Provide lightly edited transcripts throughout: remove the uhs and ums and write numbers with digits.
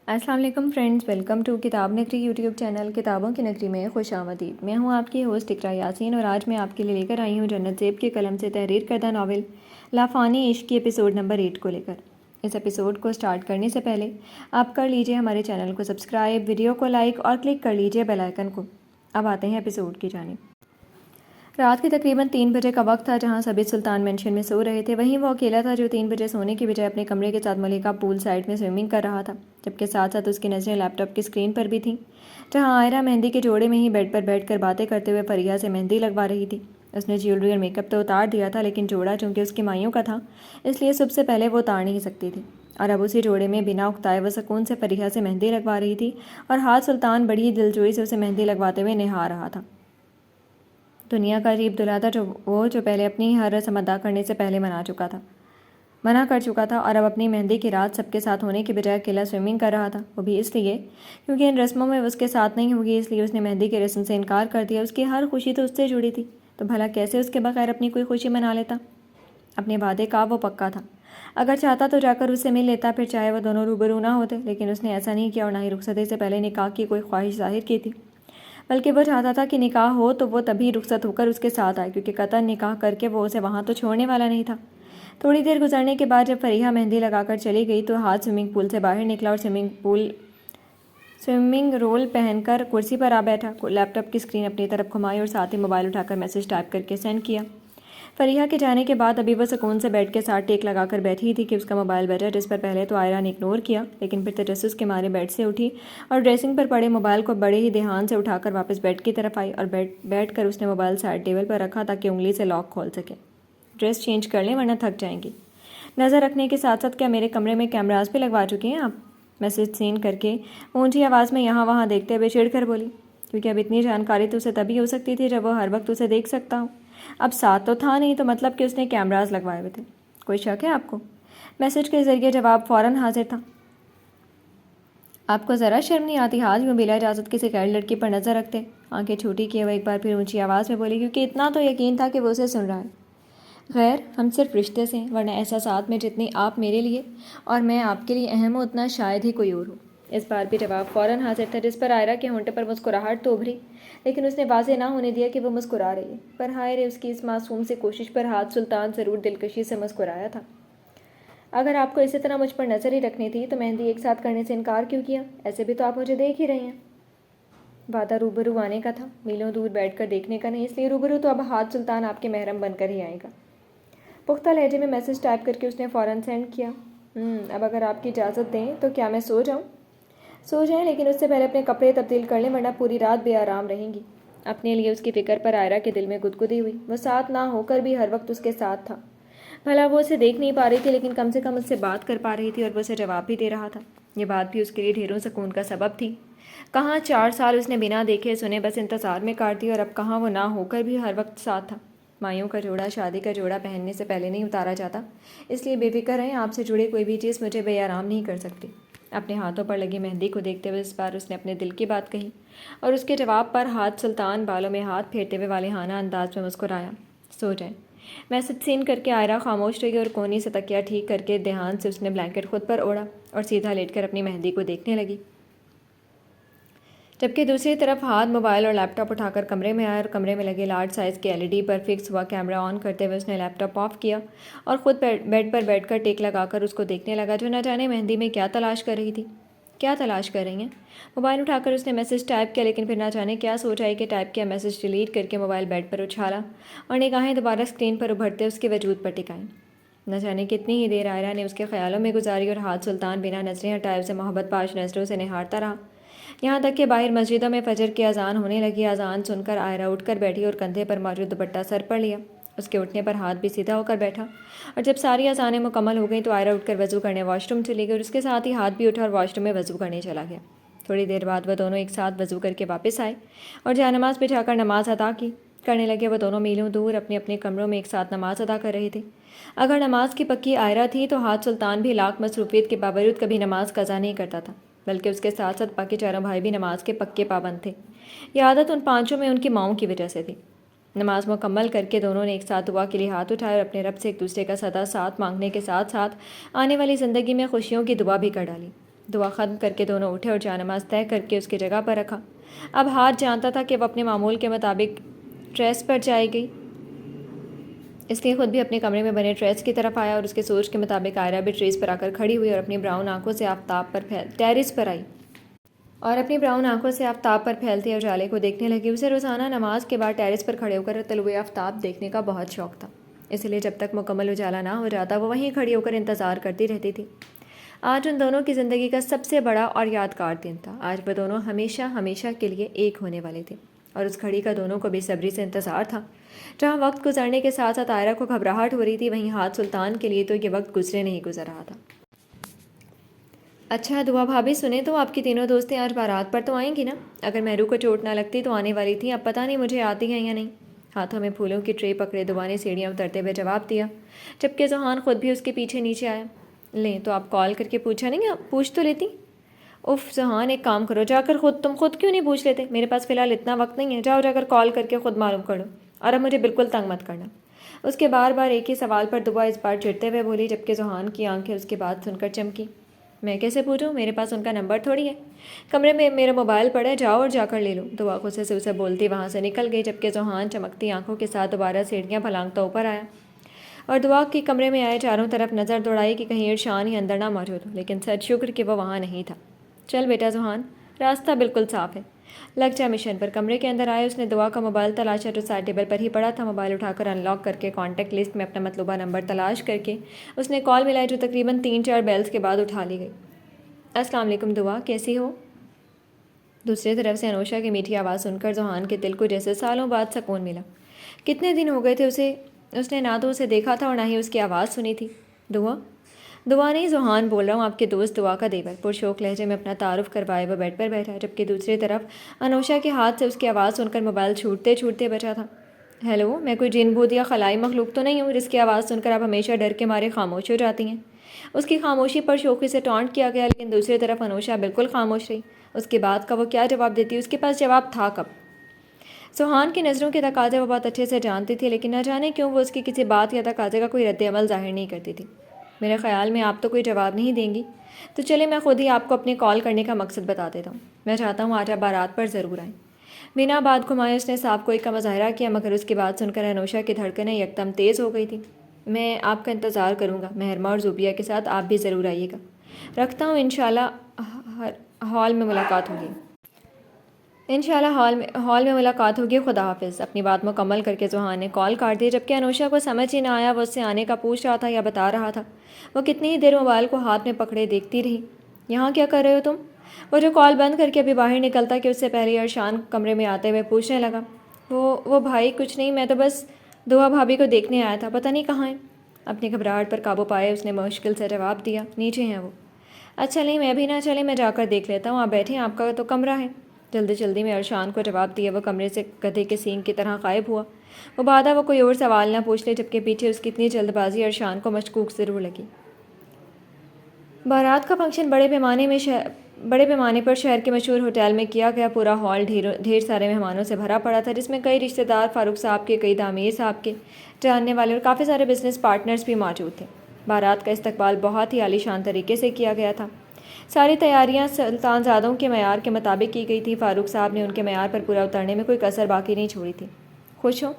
السلام علیکم friends, welcome to کتاب نگری یوٹیوب چینل کتابوں کی نگری میں خوش آمدید۔ میں ہوں آپ کی ہوسٹ اقرا یاسین اور آج میں آپ کے لیے لے کر آئی ہوں جنت زیب کے قلم سے تحریر کردہ ناول لافانی عشق کی ایپیسوڈ نمبر 8 کو لے کر۔ اس ایپیسوڈ کو سٹارٹ کرنے سے پہلے آپ کر لیجئے ہمارے چینل کو سبسکرائب، ویڈیو کو لائک اور کلک کر لیجئے بیل آئیکن کو۔ اب آتے ہیں ایپیسوڈ کی جانب۔ رات کے تقریباً 3 بجے کا وقت تھا جہاں سبھی سلطان مینشن میں سو رہے تھے۔ وہیں وہ اکیلا تھا جو 3 بجے سونے کی بجائے اپنے کمرے کے ساتھ ملکہ پول سائڈ میں سوئمنگ کر رہا تھا، جبکہ ساتھ ساتھ اس کی نظریں لیپ ٹاپ کی اسکرین پر بھی تھیں جہاں عائرہ مہندی کے جوڑے میں ہی بیڈ پر بیٹھ کر باتیں کرتے ہوئے فریحہ سے مہندی لگوا رہی تھی۔ اس نے جیولری اور میک اپ تو اتار دیا تھا، لیکن جوڑا چونکہ اس کی مائیوں کا تھا اس لیے سب سے پہلے وہ اتار نہیں سکتی تھی، اور اب اسی جوڑے میں بنا اکتائے وہ سکون سے فریحہ سے مہندی لگوا رہی تھی، اور ہاتھ سلطان بڑی ہی دلجوئی سے اسے مہندی لگواتے ہوئے نہا رہا تھا۔ دنیا کا عجیب دلہا تھا جو پہلے اپنی ہر رسم ادا کرنے سے پہلے منع کر چکا تھا، اور اب اپنی مہندی کی رات سب کے ساتھ ہونے کے بجائے اکیلا سوئمنگ کر رہا تھا، وہ بھی اس لیے کیونکہ ان رسموں میں اس کے ساتھ نہیں ہوگی، اس لیے اس نے مہندی کی رسم سے انکار کر دیا۔ اس کی ہر خوشی تو اس سے جڑی تھی، تو بھلا کیسے اس کے بغیر اپنی کوئی خوشی منا لیتا؟ اپنے وعدے کا وہ پکا تھا، اگر چاہتا تو جا کر اس سے مل لیتا، پھر چاہے وہ دونوں روبرو نہ ہوتے، لیکن اس نے ایسا نہیں کیا اور نہ ہی رخصتی سے پہلے نکاح کی کوئی خواہش ظاہر کی تھی، بلکہ وہ چاہتا تھا کہ نکاح ہو تو وہ تبھی رخصت ہو کر اس کے ساتھ آئے، کیونکہ قطعاً نکاح کر کے وہ اسے وہاں تو چھوڑنے والا نہیں تھا۔ تھوڑی دیر گزرنے کے بعد جب فریحہ مہندی لگا کر چلی گئی تو ہاتھ سوئمنگ پول سے باہر نکلا اور سوئمنگ رول پہن کر کرسی پر آ بیٹھا، لیپ ٹاپ کی اسکرین اپنی طرف گھمائی اور ساتھ ہی موبائل اٹھا کر میسج ٹائپ کر کے سینڈ کیا۔ فریحہ کے جانے کے بعد ابھی وہ سکون سے بیڈ کے ساتھ ٹیک لگا کر بیٹھی تھی کہ اس کا موبائل بجا، جس پر پہلے تو عائرہ نے اگنور کیا، لیکن پھر تجسس کے مارے بیڈ سے اٹھی اور ڈریسنگ پر پڑے موبائل کو بڑے ہی دھیان سے اٹھا کر واپس بیڈ کی طرف آئی، اور بیٹھ کر اس نے موبائل سائڈ ٹیبل پر رکھا تاکہ انگلی سے لاک کھول سکے۔ ڈریس چینج کر لیں ورنہ تھک جائیں گی۔ نظر رکھنے کے ساتھ ساتھ کیا میرے کمرے میں کیمراز بھی لگوا چکی ہیں آپ؟ میسج سین کر کے اونچی آواز میں یہاں وہاں دیکھتے ہوئے چڑھ کر بولی، کیونکہ اب اتنی جانکاری تو اسے تبھی ہو سکتی تھی جب وہ ہر وقت اسے دیکھ سکتا ہو۔ اب ساتھ تو تھا نہیں، تو مطلب کہ اس نے کیمراز لگوائے ہوئے تھے۔ کوئی شک ہے آپ کو؟ میسج کے ذریعے جواب فوراً حاضر تھا۔ آپ کو ذرا شرم نہیں آتی ہاتھ یوں بلا اجازت کسی غیر لڑکی پر نظر رکھتے؟ آنکھیں چھوٹی کیے وہ ایک بار پھر اونچی آواز میں بولی، کیونکہ اتنا تو یقین تھا کہ وہ اسے سن رہا ہے۔ غیر ہم صرف رشتے سے ہیں، ورنہ احساسات میں جتنی آپ میرے لیے اور میں آپ کے لیے اہم ہوں اتنا شاید ہی کوئی اور ہو۔ اس بار بھی جواب فوراً حاضر تھا، جس پر عائرہ کے ہونٹے پر مسکراہٹ تو ابھری، لیکن اس نے واضح نہ ہونے دیا کہ وہ مسکرا رہی ہے۔ پر ہائے رے، اس کی اس معصوم سے کوشش پر ہاتھ سلطان ضرور دلکشی سے مسکرایا تھا۔ اگر آپ کو اسی طرح مجھ پر نظر ہی رکھنی تھی تو مہندی ایک ساتھ کرنے سے انکار کیوں کیا؟ ایسے بھی تو آپ مجھے دیکھ ہی رہی ہیں۔ وعدہ روبرو آنے کا تھا، میلوں دور بیٹھ کر دیکھنے کا نہیں، اس لیے روبرو تو اب ہاتھ سلطان آپ کے محرم بن کر ہی آئے گا۔ پختہ لہجے میں میسج ٹائپ کر کے اس نے فوراً سینڈ کیا۔ اب اگر آپ کی اجازت دیں تو کیا میں سو جاؤں؟ سو جائیں، لیکن اس سے پہلے اپنے کپڑے تبدیل کر لیں ورنہ پوری رات بے آرام رہیں گی۔ اپنے لیے اس کی فکر پر عائرہ کے دل میں گدگدی ہوئی۔ وہ ساتھ نہ ہو کر بھی ہر وقت اس کے ساتھ تھا۔ بھلا وہ اسے دیکھ نہیں پا رہی تھی، لیکن کم سے کم اس سے بات کر پا رہی تھی، اور وہ اسے جواب بھی دے رہا تھا۔ یہ بات بھی اس کے لیے ڈھیروں سکون کا سبب تھی۔ کہاں 4 سال اس نے بنا دیکھے سنے بس انتظار میں کاٹ دی، اور اب کہاں وہ نہ ہو کر بھی ہر وقت ساتھ تھا۔ مائیوں کا جوڑا شادی کا جوڑا پہننے سے پہلے نہیں اتارا جاتا، اس لیے بے فکر رہیں، آپ سے جڑے کوئی بھی چیز مجھے بے آرام نہیں کر سکتی۔ اپنے ہاتھوں پر لگی مہندی کو دیکھتے ہوئے اس بار اس نے اپنے دل کی بات کہی، اور اس کے جواب پر ہاتھ سلطان بالوں میں ہاتھ پھیرتے ہوئے والہانہ انداز میں مسکرایا۔ سو جائیں۔ میسج سین کر کے عائرہ خاموش رہی اور کونی سے تکیہ ٹھیک کر کے دھیان سے اس نے بلینکٹ خود پر اوڑھا اور سیدھا لیٹ کر اپنی مہندی کو دیکھنے لگی، جبکہ دوسری طرف ہاتھ موبائل اور لیپ ٹاپ اٹھا کر کمرے میں آیا، اور کمرے میں لگے لارج سائز کے LED پر فکس ہوا کیمرہ آن کرتے ہوئے اس نے لیپ ٹاپ آف کیا اور خود بیڈ پر بیٹھ کر ٹیک لگا کر اس کو دیکھنے لگا، جو نہ جانے مہندی میں کیا تلاش کر رہی تھی۔ کیا تلاش کر رہی ہیں؟ موبائل اٹھا کر اس نے میسج ٹائپ کیا، لیکن پھر نہ جانے کیا سوچ آئی کہ ٹائپ کیا میسج ڈیلیٹ کر کے موبائل بیڈ پر اچھالا اور نگاہیں دوبارہ اسکرین پر ابھرتے اس کے وجود پر ٹکائیں۔ نہ جانے کتنی ہی دیر عائرہ نے اس کے خیالوں میں گزاری، اور ہاتھ سلطان بنا نظریں ہٹائے اسے محبت پاش نظروں سے نہارتا رہا، یہاں تک کہ باہر مسجدوں میں فجر کی اذان ہونے لگی۔ اذان سن کر عائرہ اٹھ کر بیٹھی اور کندھے پر موجود دوپٹہ سر پر لیا۔ اس کے اٹھنے پر ہاتھ بھی سیدھا ہو کر بیٹھا، اور جب ساری اذانیں مکمل ہو گئیں تو عائرہ اٹھ کر وضو کرنے واش روم چلی گئی، اور اس کے ساتھ ہی ہاتھ بھی اٹھا اور واش روم میں وضو کرنے چلا گیا۔ تھوڑی دیر بعد وہ دونوں ایک ساتھ وضو کر کے واپس آئے اور جائے نماز بچھا کر نماز ادا کرنے لگے۔ وہ دونوں میلوں دور اپنے اپنے کمروں میں ایک ساتھ نماز ادا کر رہے تھے۔ اگر نماز کی پکی عائرہ تھی تو ہاتھ سلطان بھی لاکھ مصروفیت کے باوجود کبھی نماز قضا نہیں کرتا تھا، بلکہ اس کے ساتھ ساتھ باقی چاروں بھائی بھی نماز کے پکے پابند تھے۔ یہ عادت ان 5 میں ان کی ماؤں کی وجہ سے تھی۔ نماز مکمل کر کے دونوں نے ایک ساتھ دعا کے لیے ہاتھ اٹھائے اور اپنے رب سے ایک دوسرے کا سدا ساتھ مانگنے کے ساتھ ساتھ آنے والی زندگی میں خوشیوں کی دعا بھی کر ڈالی۔ دعا ختم کر کے دونوں اٹھے اور جانماز طے کر کے اس کی جگہ پر رکھا۔ اب ہاتھ جانتا تھا کہ وہ اپنے معمول کے مطابق ٹریس پر جائے گئی، اس لیے خود بھی اپنے کمرے میں بنے ٹریس کی طرف آیا اور اس کے سوچ کے مطابق آئرہ بھی ٹریس پر آ کر کھڑی ہوئی اور اپنی براؤن آنکھوں سے آفتاب پر ٹیرس پر آئی اور اپنی براؤن آنکھوں سے آفتاب پر پھیلتے اجالے کو دیکھنے لگی۔ اسے روزانہ نماز کے بعد ٹیرس پر کھڑے ہو کر طلوع آفتاب دیکھنے کا بہت شوق تھا، اس لیے جب تک مکمل اجالا نہ ہو جاتا وہ وہیں کھڑی ہو کر انتظار کرتی رہتی تھی۔ آج ان دونوں کی زندگی کا سب سے بڑا اور یادگار دن تھا۔ آج وہ دونوں ہمیشہ ہمیشہ کے لیے ایک ہونے والے تھے اور اس گھڑی کا دونوں کو بے صبری سے انتظار تھا۔ جہاں وقت گزرنے کے ساتھ ساتھ آئرہ کو گھبراہٹ ہو رہی تھی، وہیں ہاتھ سلطان کے لیے تو یہ وقت گزرے نہیں گزر رہا تھا۔ اچھا دعا بھابھی، سنیں تو آپ کی تینوں دوستیں آج بارات پر تو آئیں گی نا؟ اگر مہرو کو چوٹ نہ لگتی تو آنے والی تھیں، اب پتہ نہیں مجھے آتی ہیں یا نہیں۔ ہاتھوں میں پھولوں کی ٹرے پکڑے دعا نے سیڑھیاں اترتے ہوئے جواب دیا، جبکہ ذوحان خود بھی اس کے پیچھے نیچے آیا۔ لیں تو آپ کال کر کے پوچھا نہیں، آپ پوچھ تو لیتی۔ اف ذوحان، ایک کام کرو، جا کر تم خود کیوں نہیں پوچھ لیتے؟ میرے پاس فی الحال اتنا وقت نہیں ہے، جا کر کال کر کے خود معلوم کرو، اور اب مجھے بالکل تنگ مت کرنا۔ اس کے بار بار ایک ہی سوال پر دعا اس بار چڑھتے ہوئے بولی، جبکہ ذوحان کی آنکھیں اس کی بات سن کر چمکی۔ میں کیسے پوچھوں؟ میرے پاس ان کا نمبر تھوڑی ہے، کمرے میں میرا موبائل پڑا ہے، جاؤ اور جا کر لے لو۔ دعا غصے سے اسے بولتی وہاں سے نکل گئی، جبکہ ذوحان چمکتی آنکھوں کے ساتھ دوبارہ سیڑھیاں پھلانگتا اوپر آیا اور دعا کی کمرے میں آئے چاروں طرف نظر دوڑائی کہ کہیں عرشان ہی اندر نہ موجود ہو، لیکن سچ شکر کہ وہ وہاں نہیں تھا۔ چل بیٹا ذوحان، راستہ بالکل صاف ہے، لگ جا مشن پر۔ کمرے کے اندر آئے اس نے دعا کا موبائل تلاشا جو سائڈ ٹیبل پر ہی پڑا تھا۔ موبائل اٹھا کر ان لاک کر کے کانٹیکٹ لسٹ میں اپنا مطلوبہ نمبر تلاش کر کے اس نے کال ملائی جو تقریباً 3-4 بیلز کے بعد اٹھا لی گئی۔ السلام علیکم دعا، کیسی ہو؟ دوسری طرف سے انوشا کی میٹھی آواز سن کر ذوحان کے دل کو جیسے سالوں بعد سکون ملا۔ کتنے دن ہو گئے تھے اس نے نہ تو اسے دیکھا تھا اور نہ ہی اس کی آواز سنی تھی۔ دعا نہیں، ذوحان بول رہا ہوں، آپ کے دوست دعا کا دیور، پرشوق لہجے میں اپنا تعارف کروائے وہ بیڈ پر بیٹھا، جبکہ دوسری طرف انوشا کے ہاتھ سے اس کی آواز سن کر موبائل چھوٹتے بچا تھا۔ ہیلو، میں کوئی جن بھوت یا خلائی مخلوق تو نہیں ہوں جس کی آواز سن کر آپ ہمیشہ ڈر کے مارے خاموش ہو جاتی ہیں؟ اس کی خاموشی پر شوخی سے ٹانٹ کیا گیا، لیکن دوسری طرف انوشا بالکل خاموش رہی۔ اس کی بات کا وہ کیا جواب دیتی؟ اس کے پاس جواب تھا کب؟ ذوحان کی نظروں کے تقاضے وہ بہت اچھے سے جانتی تھی، لیکن نہ جانے کیوں وہ اس کی کسی بات یا تقاضے کا کوئی رد عمل ظاہر نہیں کرتی تھی۔ میرے خیال میں آپ تو کوئی جواب نہیں دیں گی، تو چلے میں خود ہی آپ کو اپنے کال کرنے کا مقصد بتا دیتا ہوں۔ میں چاہتا ہوں آج آپ بارات پر ضرور آئیں۔ بنا بات گھمائے اس نے صاف کوئی کا مظاہرہ کیا، مگر اس کی بات سن کر انوشا کی دھڑکنیں یکدم تیز ہو گئی تھی۔ میں آپ کا انتظار کروں گا، مہرمہ اور زوبیہ کے ساتھ آپ بھی ضرور آئیے گا۔ رکھتا ہوں، انشاءاللہ ہال میں ملاقات ہوگی۔ ہال میں ملاقات ہوگی، خدا حافظ۔ اپنی بات مکمل کر کے ذوحان نے کال کاٹ دی، جبکہ انوشا کو سمجھ ہی نہ آیا وہ اس سے آنے کا پوچھ رہا تھا یا بتا رہا تھا۔ وہ کتنی ہی دیر موبائل کو ہاتھ میں پکڑے دیکھتی رہی۔ یہاں کیا کر رہے ہو تم؟ وہ جو کال بند کر کے ابھی باہر نکلتا کہ اس سے پہلے عرشان کمرے میں آتے ہوئے پوچھنے لگا۔ وہ بھائی کچھ نہیں، میں تو بس دعا بھابھی کو دیکھنے آیا تھا، پتہ نہیں کہاں ہے۔ اپنی گھبراہٹ پر قابو پائے اس نے مشکل سے جواب دیا، نیچے ہیں وہ۔ اچھا نہیں، میں بھی نہ چلے، میں جا کر دیکھ لیتا ہوں، آپ بیٹھیں، آپ کا تو کمرہ ہے۔ جلدی میں عرشان کو جواب دیا وہ کمرے سے گدھے کے سینگ کی طرح غائب ہوا۔ وہ بعد وہ کوئی اور سوال نہ پوچھ لے، جبکہ پیچھے اس کی اتنی جلد بازی عرشان کو مشکوک ضرور لگی۔ بارات کا فنکشن بڑے پیمانے پر شہر کے مشہور ہوٹل میں کیا گیا۔ پورا ہال ڈھیر سارے مہمانوں سے بھرا پڑا تھا، جس میں کئی رشتہ دار فاروق صاحب کے، کئی دامیر صاحب کے جاننے والے اور کافی سارے بزنس پارٹنرز بھی موجود تھے۔ بارات کا استقبال بہت ہی عالی شان طریقے سے کیا گیا تھا۔ ساری تیاریاں سلطان زادوں کے معیار کے مطابق کی گئی تھی۔ فاروق صاحب نے ان کے معیار پر پورا اترنے میں کوئی کسر باقی نہیں چھوڑی تھی۔ خوش ہو؟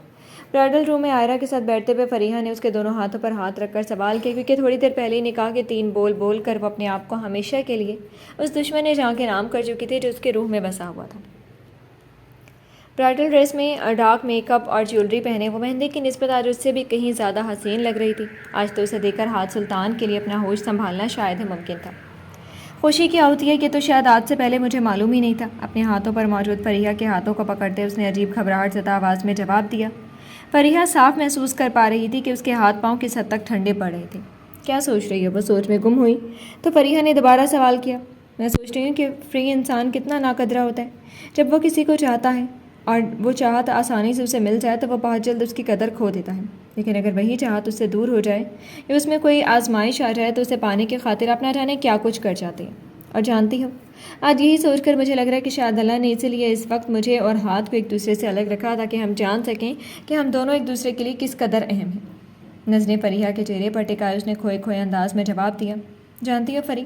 برائڈل روم میں آئرہ کے ساتھ بیٹھتے ہوئے فریحہ نے اس کے دونوں ہاتھوں پر ہاتھ رکھ کر سوال کیا، کیونکہ تھوڑی دیر پہلے ہی نکاح کے 3 بول کر وہ اپنے آپ کو ہمیشہ کے لیے اس دشمن جاں کے نام کر چکی تھی جو اس کے روح میں بسا ہوا تھا۔ برائڈل ڈریس میں ڈارک میک اپ اور جیولری پہنے وہ مہندی کی نسبت آج اس سے بھی کہیں زیادہ حسین لگ رہی تھی۔ آج تو اسے دیکھ کر ہاتھ سلطان کے لیے اپنا ہوش سنبھالنا شاید ہی ممکن تھا۔ خوشی کیا ہوتی ہے کہ تو شاید آج سے پہلے مجھے معلوم ہی نہیں تھا۔ اپنے ہاتھوں پر موجود فریحہ کے ہاتھوں کو پکڑتے اس نے عجیب گھبراہٹ زدہ آواز میں جواب دیا۔ فریحہ صاف محسوس کر پا رہی تھی کہ اس کے ہاتھ پاؤں کس حد تک ٹھنڈے پڑ رہے تھے۔ کیا سوچ رہی ہے؟ وہ سوچ میں گم ہوئی تو فریحہ نے دوبارہ سوال کیا۔ میں سوچ رہی ہوں کہ فری انسان کتنا ناقدرہ ہوتا ہے۔ جب وہ کسی کو چاہتا ہے اور وہ چاہت آسانی سے اسے مل جائے تو وہ بہت جلد اس کی قدر کھو دیتا ہے، لیکن اگر وہی چاہت اس سے دور ہو جائے یا اس میں کوئی آزمائش آ جائے تو اسے پانے کی خاطر آپ نہ جانے کیا کچھ کر جاتے ہیں۔ اور جانتی ہو، آج یہی سوچ کر مجھے لگ رہا ہے کہ شاید اللہ نے اسی لیے اس وقت مجھے اور ہاتھ کو ایک دوسرے سے الگ رکھا تاکہ ہم جان سکیں کہ ہم دونوں ایک دوسرے کے لیے کس قدر اہم ہیں۔ نظریں فریحہ کے چہرے پر ٹکائے اس نے کھوئے انداز میں جواب دیا۔ جانتی ہو فری،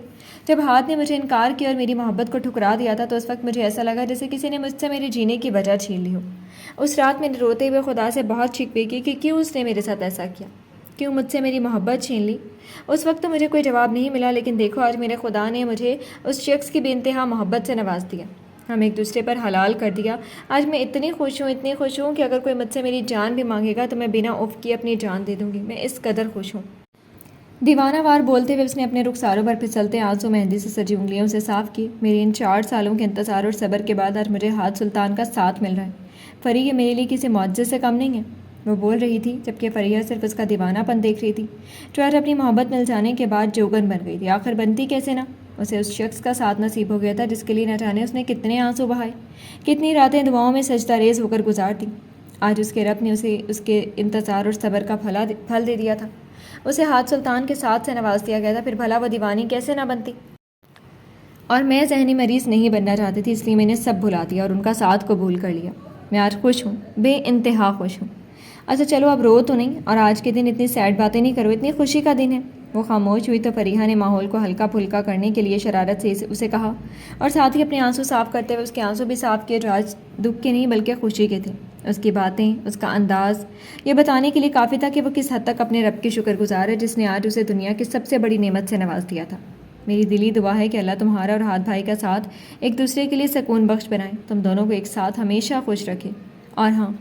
جب ہاتھ نے مجھے انکار کیا اور میری محبت کو ٹھکرا دیا تھا تو اس وقت مجھے ایسا لگا جیسے کسی نے مجھ سے میرے جینے کی وجہ چھین لی ہو۔ اس رات میں نے روتے ہوئے خدا سے بہت شکوے کی کہ کیوں اس نے میرے ساتھ ایسا کیا، کیوں مجھ سے میری محبت چھین لی۔ اس وقت تو مجھے کوئی جواب نہیں ملا، لیکن دیکھو آج میرے خدا نے مجھے اس شخص کی بے انتہا محبت سے نواز دیا، ہم ایک دوسرے پر حلال کر دیا۔ آج میں اتنی خوش ہوں کہ اگر کوئی مجھ سے میری جان بھی مانگے گا تو میں بنا اف کیے اپنی جان دے دوں گی، میں اس قدر خوش ہوں۔ دیوانہ وار بولتے ہوئے اس نے اپنے رخساروں پر پھسلتے آنسو مہندی سے سجی انگلیوں سے صاف کی۔ میری ان 4 سالوں کے انتظار اور صبر کے بعد آج مجھے ہاتھ سلطان کا ساتھ مل رہا ہے۔ فری یہ میرے لیے کسی معجزے سے کم نہیں ہے، وہ بول رہی تھی، جبکہ فریحہ صرف اس کا دیوانہ پن دیکھ رہی تھی، جو آج اپنی محبت مل جانے کے بعد جوگن بن گئی تھی۔ آخر بنتی کیسے نہ، اسے اس شخص کا ساتھ نصیب ہو گیا تھا جس کے لیے نہ جانے اس نے کتنے آنسو بہائے، کتنی راتیں دعاؤں میں سجدہ ریز ہو کر گزار دیں۔ آج اس کے رب نے اسے اس کے انتظار اور صبر کا پھل دے دیا تھا، اسے ہاتھ سلطان کے ساتھ سے نواز دیا گیا تھا، پھر بھلا وہ دیوانی کیسے نہ بنتی۔ اور میں ذہنی مریض نہیں بننا چاہتی تھی، اس لیے میں نے سب بھلا دیا اور ان کا ساتھ قبول کر لیا۔ میں آج خوش ہوں، بے انتہا خوش ہوں۔ اچھا چلو اب رو تو نہیں، اور آج کے دن اتنی سیڈ باتیں نہیں کرو، اتنی خوشی کا دن ہے۔ وہ خاموش ہوئی تو فریحہ نے ماحول کو ہلکا پھلکا کرنے کے لیے شرارت سے اسے کہا، اور ساتھ ہی اپنے آنسو صاف کرتے ہوئے اس کے آنسو بھی صاف کیے جو آج دکھ کے نہیں بلکہ خوشی کے تھے۔ اس کی باتیں، اس کا انداز یہ بتانے کے لیے کافی تھا کہ وہ کس حد تک اپنے رب کی شکر گزار ہے جس نے آج اسے دنیا کی سب سے بڑی نعمت سے نواز دیا تھا۔ میری دلی دعا ہے کہ اللہ تمہارا اور ہاتھ بھائی کا ساتھ ایک دوسرے کے لیے سکون بخش بنائے، تم دونوں کو ایک ساتھ ہمیشہ خوش رکھے، اور ہاں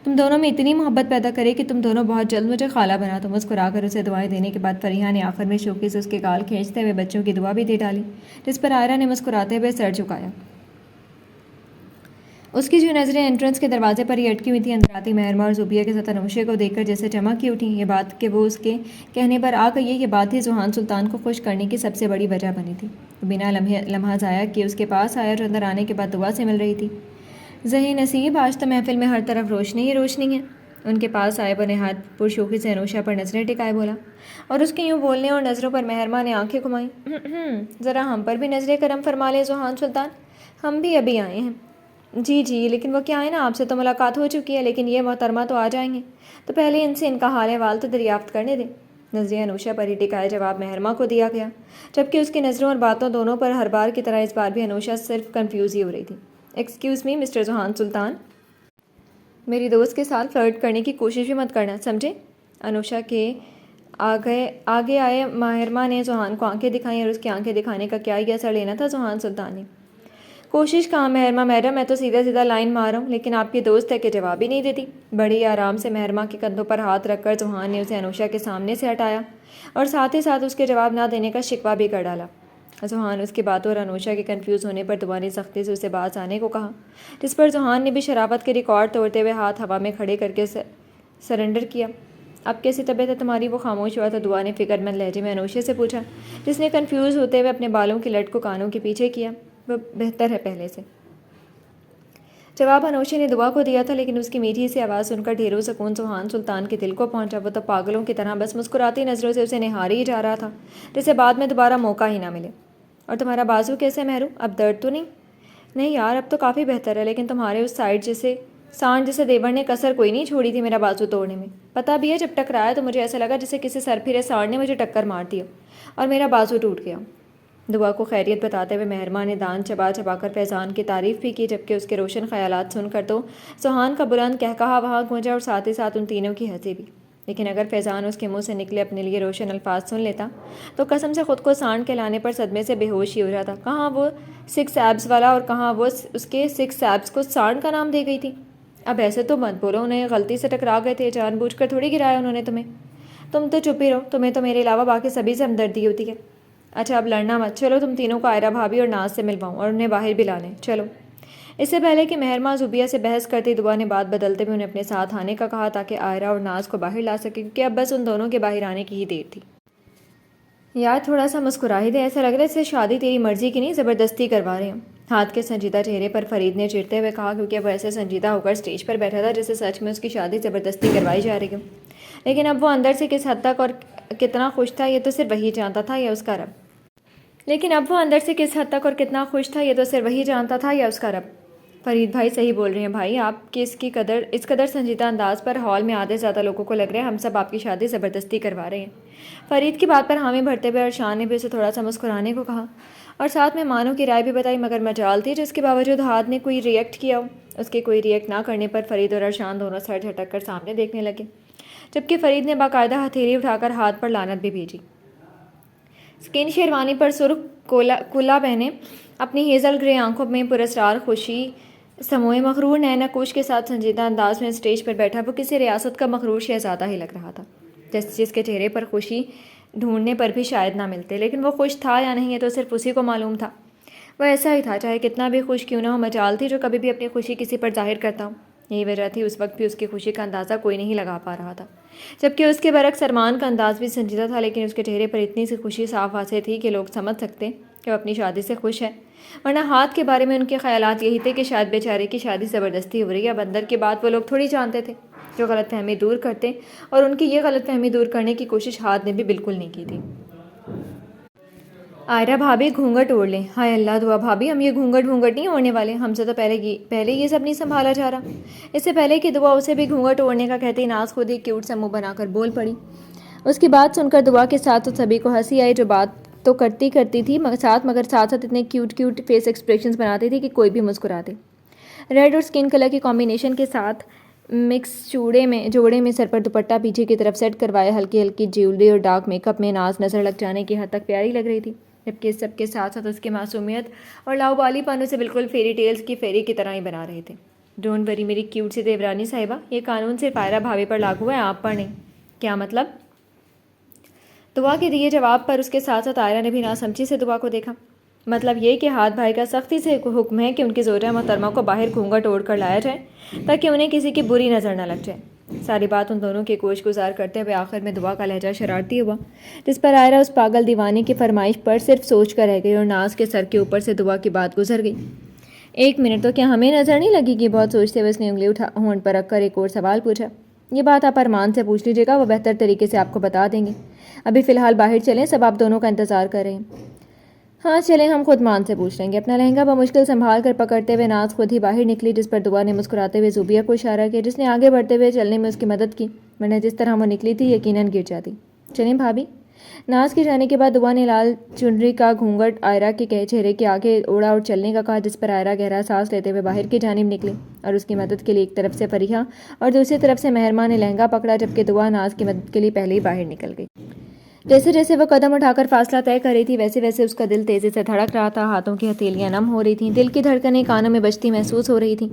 تم دونوں میں اتنی محبت پیدا کرے کہ تم دونوں بہت جلد مجھے خالہ بنا دو۔ مسکرا کر اسے دعائیں دینے کے بعد فریحہ نے آخر میں شوقی سے اس کے گال کھینچتے ہوئے بچوں کی دعا بھی دے ڈالی، جس پر عائرہ نے مسکراتے ہوئے سر جھکایا۔ اس کی جو نظریں انٹرنس کے دروازے پر ہی اٹکی ہوئی تھیں، اندر آتی مہرمہ اور زوبیہ کے ساتھ انوشے کو دیکھ کر جیسے چمک ہی اٹھیں۔ یہ بات کہ وہ اس کے کہنے پر آ گئی ہے، یہ بات ہی ذوحان سلطان کو خوش کرنے کی سب سے بڑی وجہ بنی تھی۔ وہ بنا لمحہ ضائع کیے اس کے پاس آیا اور اندر آنے کے بعد دعا سے مل رہی تھی۔ ذہی نصیب، آج تو محفل میں ہر طرف روشنی ہی روشنی ہے۔ ان کے پاس آئے وہ نہایت پرشوخی سے انوشا پر نظریں ٹکائے بولا، اور اس کے یوں بولنے اور نظروں پر مہرمہ نے آنکھیں گھمائیں۔ ذرا ہم پر بھی نظریں کرم فرما لیں ذوحان سلطان، ہم بھی ابھی آئے ہیں۔ جی لیکن وہ کیا ہے نا، آپ سے تو ملاقات ہو چکی ہے، لیکن یہ محترمہ تو آ جائیں گے، تو پہلے ان سے ان کا حال احوال تو دریافت کرنے دیں۔ نظریں انوشا پر ہی ٹکائے جواب مہرمہ کو دیا گیا، جبکہ اس کی نظروں اور باتوں دونوں پر ہر بار کی طرح اس بار بھی انوشا صرف کنفیوز ہی ہو رہی تھی۔ ایکسکیوز می مسٹر ذوحان سلطان، میری دوست کے ساتھ فلرٹ کرنے کی کوشش بھی مت کرنا، سمجھے؟ انوشا کے آگے آئے مہرمہ نے ذوحان کو آنکھیں دکھائیں، اور اس کی آنکھیں دکھانے کا کیا ہی اثر لینا تھا ذوحان سلطان نے۔ کوشش کہاں مہرمہ، میڈم میں تو سیدھا لائن مار رہا ہوں، لیکن آپ کی دوست ہے کہ جواب ہی نہیں دیتی۔ بڑی ہی آرام سے مہرمہ کے کندھوں پر ہاتھ رکھ کر ذوحان نے اسے انوشا کے سامنے سے ہٹایا، اور ساتھ ہی ساتھ اس کے جواب نہ دینے کا شکوہ بھی کر ڈالا۔ ذوحان اس کی باتوں اور انوشا کے کنفیوز ہونے پر دعا نے سختی سے اسے باز آنے کو کہا، جس پر ذوحان نے بھی شرافت کے ریکارڈ توڑتے ہوئے ہاتھ ہوا میں کھڑے کر کے سرنڈر کیا۔ اب کیسی طبیعت ہے تمہاری؟ وہ خاموش ہوا تو دعا نے فکر مند لہجے میں انوشے سے پوچھا، جس نے کنفیوز ہوتے ہوئے اپنے بالوں کی لٹ کو کانوں کے پیچھے کیا۔ وہ بہتر ہے پہلے سے، جواب انوشے نے دعا کو دیا تھا، لیکن اس کی میٹھی سی آواز سن کر ڈھیروں سکون ذوحان سلطان کے دل کو پہنچا۔ وہ تو پاگلوں کی طرح بس مسکراتی نظروں سے اسے نہاری ہی جا رہا تھا، جسے بعد میں دوبارہ موقع ہی نہ ملے۔ اور تمہارا بازو کیسے مہرو؟ اب درد تو نہیں؟ نہیں یار، اب تو کافی بہتر ہے، لیکن تمہارے اس سائڈ سانڈ جیسے دیور نے کسر کوئی نہیں چھوڑی تھی میرا بازو توڑنے میں۔ پتہ بھی ہے جب ٹکرایا تو مجھے ایسا لگا جیسے کسی سر پھرے سانڈ نے مجھے ٹکر مار دیا اور میرا بازو ٹوٹ گیا۔ دعا کو خیریت بتاتے ہوئے مہرمہ نے دان چبا کر فیضان کی تعریف بھی کی، جبکہ اس کے روشن خیالات سن کر تو ذوحان کا بلند کہکہا وہاں گونجا، اور ساتھ ہی ساتھ ان تینوں کی ہنسی بھی۔ لیکن اگر فیضان اس کے منہ سے نکلے اپنے لیے روشن الفاظ سن لیتا تو قسم سے خود کو سانڈ کہلانے پر صدمے سے بے ہوش ہی ہو جاتا۔ کہاں وہ 6 ایبس والا اور کہاں وہ اس کے 6 ایبس کو سانڈ کا نام دے گئی تھی۔ اب ایسے تو مت بولو، انہیں غلطی سے ٹکرا گئے تھے، جان بوجھ کر تھوڑی گرایا انہوں نے تمہیں۔ تم تو چپ ہی رہو، تمہیں تو میرے علاوہ باقی سبھی سے ہمدردی ہوتی ہے۔ اچھا اب لڑنا مت، چلو تم تینوں کو عائرہ بھابھی اور ناز سے ملواؤں اور انہیں باہر بھی لانے چلو۔ اس سے پہلے کہ مہرمہ زوبیہ سے بحث کرتی، دعا نے بات بدلتے ہوئے انہیں اپنے ساتھ آنے کا کہا تاکہ عائرہ اور ناز کو باہر لا سکے، کیونکہ اب بس ان دونوں کے باہر آنے کی ہی دیر تھی۔ یار تھوڑا سا مسکرا ہی دے، ایسا لگ رہا ہے اسے شادی تیری مرضی کی نہیں زبردستی کروا رہے ہوں۔ ہاتھ کے سنجیدہ چہرے پر فرید نے چڑھتے ہوئے کہا، کیونکہ وہ ایسے سنجیدہ ہو کر اسٹیج پر بیٹھا تھا جیسے سچ میں اس کی شادی زبردستی کروائی جا رہی ہو۔ لیکن اب وہ اندر سے کس حد تک اور کتنا خوش تھا یہ تو صرف وہی جانتا تھا یا اس کا رب۔ فرید بھائی صحیح بول رہے ہیں بھائی، آپ کے اس قدر سنجیدہ انداز پر ہال میں آدھے زیادہ لوگوں کو لگ رہا ہے ہم سب آپ کی شادی زبردستی کروا رہے ہیں۔ فرید کی بات پر حامی بھرتے ہوئے ارشان نے بھی اسے تھوڑا سا مسکرانے کو کہا اور ساتھ میں مانو کی رائے بھی بتائی، مگر مجال تھی جس کے باوجود ہاتھ نے کوئی ریئیکٹ کیا ہو۔ اس کے کوئی ریئیکٹ نہ کرنے پر فرید اور ارشان دونوں سر جھٹک کر سامنے دیکھنے لگے، جبکہ فرید نے باقاعدہ ہتھیلی اٹھا کر ہاتھ پر لعنت بھی بھیجی۔ سکن شیروانی پر سرخ کولا پہنے، اپنی ہیزل گرے آنکھوں میں پراسرار خوشی سموئے مغرور نین نقوش کے ساتھ سنجیدہ انداز میں اسٹیج پر بیٹھا وہ کسی ریاست کا مغرور شہزادہ ہی لگ رہا تھا، جس کے چہرے پر خوشی ڈھونڈنے پر بھی شاید نہ ملتے، لیکن وہ خوش تھا یا نہیں یہ تو صرف اسی کو معلوم تھا۔ وہ ایسا ہی تھا، چاہے کتنا بھی خوش کیوں نہ ہو۔ مجال تھی جو کبھی بھی اپنی خوشی کسی پر ظاہر کرتا ہو، یہی وجہ تھی اس وقت بھی اس کی خوشی کا اندازہ کوئی نہیں لگا پا رہا تھا، جبکہ اس کے برعکس ارمان کا انداز بھی سنجیدہ تھا، لیکن اس کے چہرے پر اتنی سی خوشی صاف واضح تھی کہ لوگ سمجھ سکتے کہ وہ اپنی شادی سے خوش ہے، ورنہ ہاتھ کے بارے میں ان کے خیالات یہی تھے کہ شاید بیچارے کی شادی زبردستی ہو رہی ہے۔ اب اندر کی بات وہ لوگ تھوڑی جانتے تھے جو غلط فہمی دور کرتے، اور ان کی یہ غلط فہمی دور کرنے کی کوشش ہاتھ نے بھی بالکل نہیں کی تھی۔ آئرہ بھابھی گھونگھٹ اوڑھ لیں۔ ہائے اللہ دعا بھابھی، ہم یہ گھونگھٹ نہیں اوڑھنے والے، ہم سے تو پہلے یہ سب نہیں سنبھالا جا رہا۔ اس سے پہلے کہ دعا اسے بھی گھونگھٹ اوڑھنے کا کہتی، ناز خود ہی کیوٹ سا منہ بنا کر بول پڑی۔ اس کی بات سن کر دعا کے ساتھ تو سبھی کو ہنسی آئی، جو بات تو کرتی تھی مگر ساتھ اتنے کیوٹ فیس ایکسپریشنز بناتی تھی کہ کوئی بھی مسکرا دے۔ ریڈ اور سکن کلر کی کمبینیشن کے ساتھ مکس جوڑے میں سر پر دوپٹہ پیچھے کی طرف سیٹ کروائے ہلکی جیولری اور ڈارک میک اپ میں ناز نظر لگ جانے کی حد تک پیاری لگ رہی تھی، جبکہ اس سب کے ساتھ اس کی معصومیت اور لاؤبالی پن اسے بالکل فیری ٹیلز کی فیری کی طرح ہی بنا رہے تھے۔ ڈونٹ وری میری کیوٹ سی دیورانی صاحبہ، یہ قانون صرف آئرہ بھابھی پر لاگو ہے، آپ پر نہیں۔ کیا مطلب؟ دعا کے دیے جواب پر اس کے ساتھ آئرہ نے بھی ناسمجھی سے دعا کو دیکھا۔ مطلب یہ کہ ہاتھ بھائی کا سختی سے حکم ہے کہ ان کی زوجہ محترمہ کو باہر گھونگھٹ اوڑھ کر لایا جائے تاکہ انہیں کسی کی بری نظر نہ لگ جائے۔ ساری بات ان دونوں کی گوش گزار کرتے ہوئے آخر میں دعا کا لہجہ شرارتی ہوا، جس پر آئرہ اس پاگل دیوانے کی فرمائش پر صرف سوچ کر رہ گئی اور ناز کے سر کے اوپر سے دعا کی بات گزر گئی۔ ایک منٹ، تو کیا ہمیں نظر نہیں لگے گی؟ بہت سوچتے ہوئے اس نے انگلی ہونٹ پر رکھ کر ایک اور سوال پوچھا۔ یہ بات آپ ارمان سے پوچھ لیجیے گا، وہ بہتر طریقے سے آپ کو بتا دیں گے۔ ابھی فی الحال باہر چلیں، سب آپ دونوں کا انتظار کر رہے ہیں۔ ہاں چلیں، ہم خود مان سے پوچھ لیں گے۔ اپنا لہنگا بمشکل سنبھال کر پکڑتے ہوئے ناز خود ہی باہر نکلی، جس پر دعا نے مسکراتے ہوئے زوبیہ کو اشارہ کیا، جس نے آگے بڑھتے ہوئے چلنے میں اس کی مدد کی، ورنہ جس طرح وہ نکلی تھی یقیناً گر جاتی۔ چلیں بھابھی۔ ناز کے جانے کے بعد دعا نے لال چنری کا گھونگھٹ آئرہ کے چہرے کے آگے اوڑھا اور چلنے کا کہا، جس پر آئرہ گہرا سانس لیتے ہوئے باہر کی جانب نکلی اور اس کی مدد کے لیے ایک طرف سے فریحہ اور دوسری طرف سے مہرماں نے لہنگا پکڑا، جبکہ دعا ناز کی مدد کے لیے پہلے ہی باہر نکل گئی۔ جیسے جیسے وہ قدم اٹھا کر فاصلہ طے کر رہی تھی ویسے ویسے اس کا دل تیزی سے دھڑک رہا تھا، ہاتھوں کی ہتھیلیاں نم ہو رہی تھیں، دل کی دھڑکنیں کانوں میں بجتی محسوس ہو رہی تھیں۔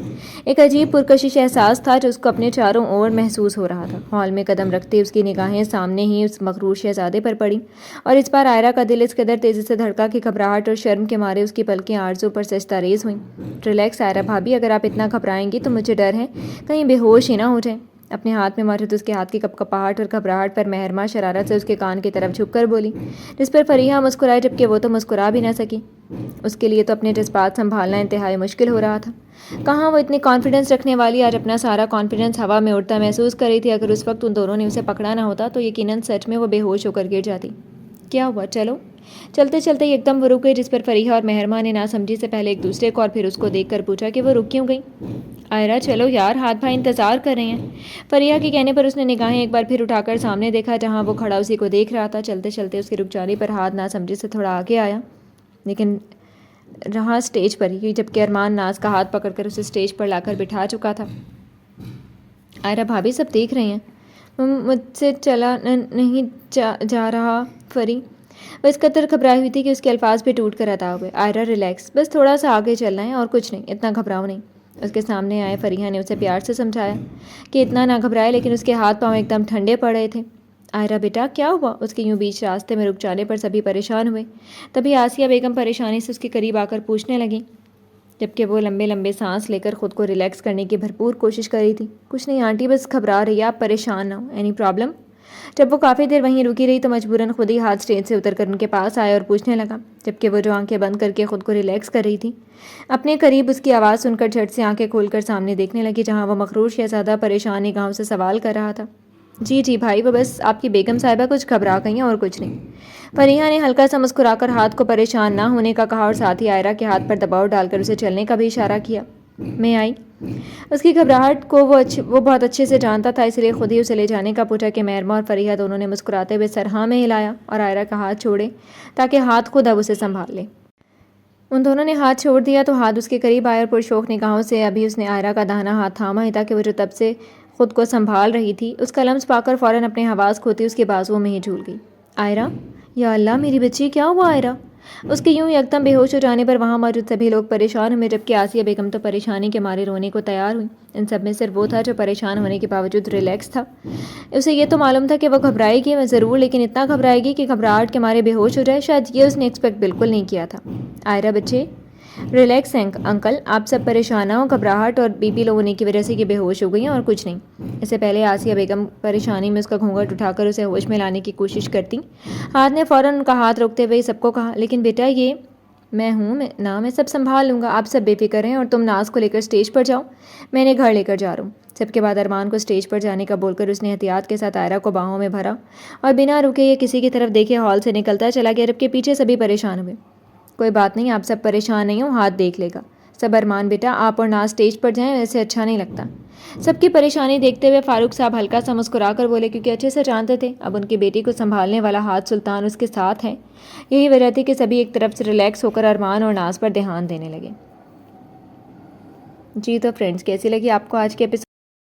ایک عجیب پرکشش احساس تھا جو اس کو اپنے چاروں اور محسوس ہو رہا تھا۔ ہال میں قدم رکھتے اس کی نگاہیں سامنے ہی اس مغرور شہزادے پر پڑیں، اور اس بار آئرہ کا دل اس قدر تیزی سے دھڑکا کہ گھبراہٹ اور شرم کے مارے اس کی پلکیں آرزو پر سجدہ ریز ہوئیں۔ ریلیکس آئرہ بھابھی، اگر آپ اتنا گھبرائیں گی تو مجھے ڈر ہے کہیں بے ہوش ہی نہ ہو جائیں۔ اپنے ہاتھ میں موجود اس کے ہاتھ کی کپکپاہٹ اور گھبراہٹ پر مہرماں شرارت سے اس کے کان کی طرف جھک کر بولی، جس پر فریحہ مسکرائے، جبکہ وہ تو مسکرا بھی نہ سکی۔ اس کے لیے تو اپنے جذبات سنبھالنا انتہائی مشکل ہو رہا تھا۔ کہاں وہ اتنی کانفیڈنس رکھنے والی آج اپنا سارا کانفیڈنس ہوا میں اڑتا محسوس کر رہی تھی۔ اگر اس وقت ان دونوں نے اسے پکڑا نہ ہوتا تو یقیناً سچ میں وہ بے ہوش ہو کر گر جاتی۔ کیا ہوا؟ چلو۔ چلتے چلتے ایک دم وہ رک گئی، جس پر فریحہ اور مہرماں نے ناسمجھی سے پہلے ایک دوسرے کو اور پھر اس کو دیکھ کر پوچھا کہ وہ رک کیوں گئی؟ آئرہ چلو یار، ہاتھ بھائی انتظار کر رہے ہیں۔ فریحہ کے کہنے پر اس نے نگاہیں ایک بار پھر اٹھا کر سامنے دیکھا، جہاں وہ کھڑا اسی کو دیکھ رہا تھا۔ چلتے چلتے اس کے رک جانے پر ہاتھ ناسمجھی سے تھوڑا آگے آیا، لیکن رہا اسٹیج پر ہی، جبکہ ارمان ناز کا ہاتھ پکڑ کر اسے اسٹیج پر لا کر بٹھا چکا تھا۔ آئرہ بھابھی سب دیکھ رہے ہیں، مجھ سے چلا نہیں جا رہا فری۔ وہ اس قدر گھبرائی ہوئی تھی کہ اس کے الفاظ بھی ٹوٹ کر ادا ہوئے۔ آئرہ ریلیکس، بس تھوڑا سا آگے چلنا ہے اور کچھ نہیں، اتنا گھبراؤ نہیں۔ اس کے سامنے آئے فریحہ نے اسے پیار سے سمجھایا کہ اتنا نہ گھبرائے، لیکن اس کے ہاتھ پاؤں ایک دم ٹھنڈے پڑ رہے تھے۔ آئرہ بیٹا کیا ہوا؟ اس کے یوں بیچ راستے میں رک جانے پر سبھی پریشان ہوئے۔ تبھی آسیہ بیگم پریشانی سے اس کے قریب آ کر پوچھنے لگیں، جبکہ وہ لمبے لمبے سانس لے کر خود کو ریلیکس کرنے کی بھرپور کوشش کر رہی تھی۔ کچھ نہیں آنٹی، بس گھبرا رہی ہے، آپ پریشان نہ ہو۔ Any problem? جب وہ کافی دیر وہیں رکی رہی تو مجبوراً خود ہی ہاتھ اسٹیج سے اتر کر ان کے پاس آیا اور پوچھنے لگا، جبکہ وہ جو آنکھیں بند کر کے خود کو ریلیکس کر رہی تھی، اپنے قریب اس کی آواز سن کر جھٹ سے آنکھیں کھول کر سامنے دیکھنے لگی، جہاں وہ مغرور شہزادہ پریشان نگاہوں سے سوال کر رہا تھا۔ جی بھائی، وہ بس آپ کی بیگم صاحبہ کچھ گھبرا گئی ہیں اور کچھ نہیں۔ فریحہ نے ہلکا سا مسکرا کر ہاتھ کو پریشان نہ ہونے کا کہا اور ساتھ ہی آئرہ کے ہاتھ پر دباؤ ڈال کر اسے چلنے کا بھی اشارہ کیا۔ میں آئی۔ اس کی گھبراہٹ کو وہ بہت اچھے سے جانتا تھا، اس لیے خود ہی اسے لے جانے کا پوچھا کہ مہرمہ اور فریحہ دونوں نے مسکراتے ہوئے سر ہاں میں ہلایا اور عائرہ کا ہاتھ چھوڑے تاکہ ہاتھ خود اب اسے سنبھال لے۔ ان دونوں نے ہاتھ چھوڑ دیا تو ہاتھ اس کے قریب آیا اور پرشوق نگاہوں سے ابھی اس نے عائرہ کا داہنا ہاتھ تھاما ہی تھا کہ وہ جو تب سے خود کو سنبھال رہی تھی اس کا لمس پا کر فوراً اپنے حواس کھوتی اس کے بازوؤں میں ہی جھول گئی۔ عائرہ، یا اللہ میری بچی، کیا ہوا عائرہ؟ اس کے یوں یکدم بے ہوش ہو جانے پر وہاں موجود سبھی لوگ پریشان ہوئے، جبکہ آسیہ بیگم تو پریشانی کے مارے رونے کو تیار ہوئی۔ ان سب میں صرف وہ تھا جو پریشان ہونے کے باوجود ریلیکس تھا۔ اسے یہ تو معلوم تھا کہ وہ گھبرائے گی ضرور، لیکن اتنا گھبرائے گی کہ گھبراہٹ کے مارے بے ہوش ہو جائے، شاید یہ اس نے ایکسپیکٹ بالکل نہیں کیا تھا۔ عائرہ بچے، ریلیکس انکل، آپ سب پریشان نہ ہو، گھبراہٹ اور بی پی لو ہونے کی وجہ سے یہ بے ہوش ہو گئی ہیں اور کچھ نہیں۔ اس سے پہلے آسیہ بیگم پریشانی میں اس کا گھونگھٹ اٹھا کر اسے ہوش میں لانے کی کوشش کرتی، ہاتھ نے فوراً ان کا ہاتھ روکتے ہوئے سب کو کہا، لیکن بیٹا یہ میں ہوں نا، میں سب سنبھال لوں گا، آپ سب بے فکر ہیں اور تم ناز کو لے کر اسٹیج پر جاؤ، میں انہیں گھر لے کر جا رہا ہوں۔ سب کے بعد ارمان کو اسٹیج پر جانے کا بول کر اس نے احتیاط کے ساتھ عائرہ کو باہوں میں بھرا اور بنا رکے یہ کسی کی طرف دیکھے ہال سے نکلتا چلا گیا، جبکہ پیچھے سبھی پریشان ہوئے۔ کوئی بات نہیں، آپ سب پریشان نہیں ہو، ہاتھ دیکھ لے گا سب۔ ارمان بیٹا، آپ اور ناز اسٹیج پر جائیں، ایسے اچھا نہیں لگتا۔ سب کی پریشانی دیکھتے ہوئے فاروق صاحب ہلکا سا مسکرا کر بولے، کیونکہ اچھے سے جانتے تھے اب ان کی بیٹی کو سنبھالنے والا ہاتھ سلطان اس کے ساتھ ہے۔ یہی وجہ تھی کہ سبھی ایک طرف سے ریلیکس ہو کر ارمان اور ناز پر دھیان دینے لگے۔ جی تو فرینڈز، کیسی لگی آپ کو آج کے ایپیسوڈ؟